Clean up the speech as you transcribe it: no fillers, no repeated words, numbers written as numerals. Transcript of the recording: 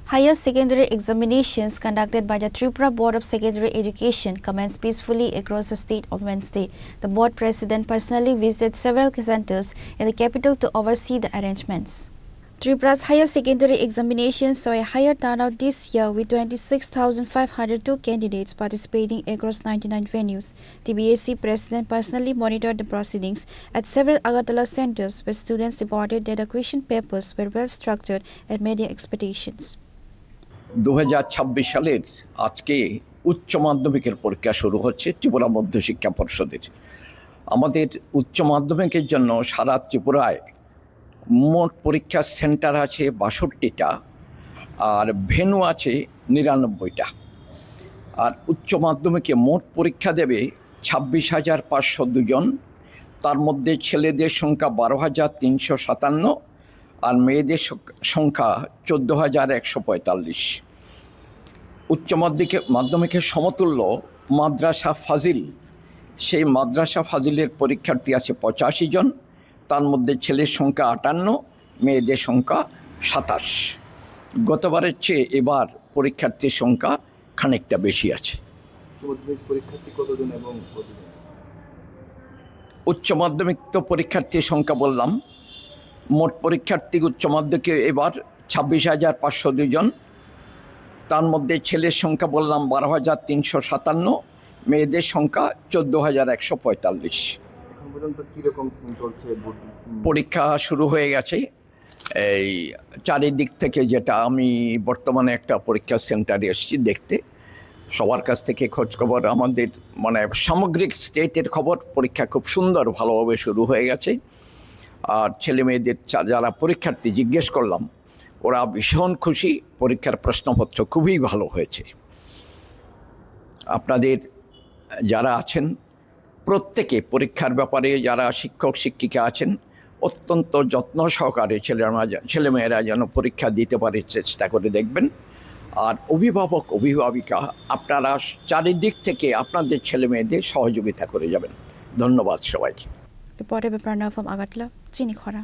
Higher secondary examinations conducted by the Tripura Board of Secondary Education commenced peacefully across the state on Wednesday. The board president personally visited several centers in the capital to oversee the arrangements. Tripura's higher secondary examinations saw a higher turnout this year with 26,502 candidates participating across 99 venues. The BSc president personally monitored the proceedings at several Agartala centers where students reported that the question papers were well structured and met their expectations. 2026 সালের আজকে উচ্চ মাধ্যমিকের পরীক্ষা শুরু হচ্ছে ত্রিপুরা মধ্যশিক্ষা পর্ষদের। আমাদের উচ্চ মাধ্যমিকের জন্য সারা ত্রিপুরায় মোট পরীক্ষার সেন্টার আছে 62টা আর ভেন্যু আছে 99টা। আর উচ্চ মাধ্যমিকে মোট পরীক্ষা দেবে 26,502 জন। তার মধ্যে ছেলেদের সংখ্যা 12,357 আর মেয়েদের সংখ্যা 14,145। উচ্চ মাধ্যমিকের সমতুল্য মাদ্রাসা ফাজিল, সেই মাদ্রাসা ফাজিলের পরীক্ষার্থী আছে 85 জন। তার মধ্যে ছেলের সংখ্যা 58, মেয়েদের সংখ্যা 27। গতবারের চেয়ে এবার পরীক্ষার্থীর সংখ্যা খানিকটা বেশি আছে। পরীক্ষার্থী কতজন এবং কতজন? উচ্চ মাধ্যমিক তো পরীক্ষার্থীর সংখ্যা বললাম। মোট পরীক্ষার্থী উচ্চ মাধ্যমিকে এবার 26,502 জন। তার মধ্যে ছেলের সংখ্যা বললাম 12,357, মেয়েদের সংখ্যা 14,145। এখন পর্যন্ত কীরকম চলছে? পরীক্ষা শুরু হয়ে গেছে। এই চারিদিক থেকে যেটা আমি বর্তমানে একটা পরীক্ষা সেন্টারে এসেছি দেখতে, সবার কাছ থেকে খোঁজখবর, আমাদের মানে সামগ্রিক স্টেটের খবর, পরীক্ষা খুব সুন্দর ভালোভাবে শুরু হয়ে গেছে। আর ছেলে মেয়েদের যারা পরীক্ষার্থী জিজ্ঞেস করলাম, ওরা ভীষণ খুশি, পরীক্ষার প্রশ্নপত্র খুবই ভালো হয়েছে। আপনাদের যারা আছেন প্রত্যেকে পরীক্ষার ব্যাপারে যারা শিক্ষক শিক্ষিকা আছেন অত্যন্ত যত্ন সহকারে ছেলেমেয়েরা যেন পরীক্ষা দিতে পারে চেষ্টা করে দেখবেন। আর অভিভাবক অভিভাবিকা আপনারা চারিদিক থেকে আপনাদের ছেলেমেয়েদের সহযোগিতা করে যাবেন। ধন্যবাদ সবাইকে। Reported by Pranav from Agartala, Chini Khora.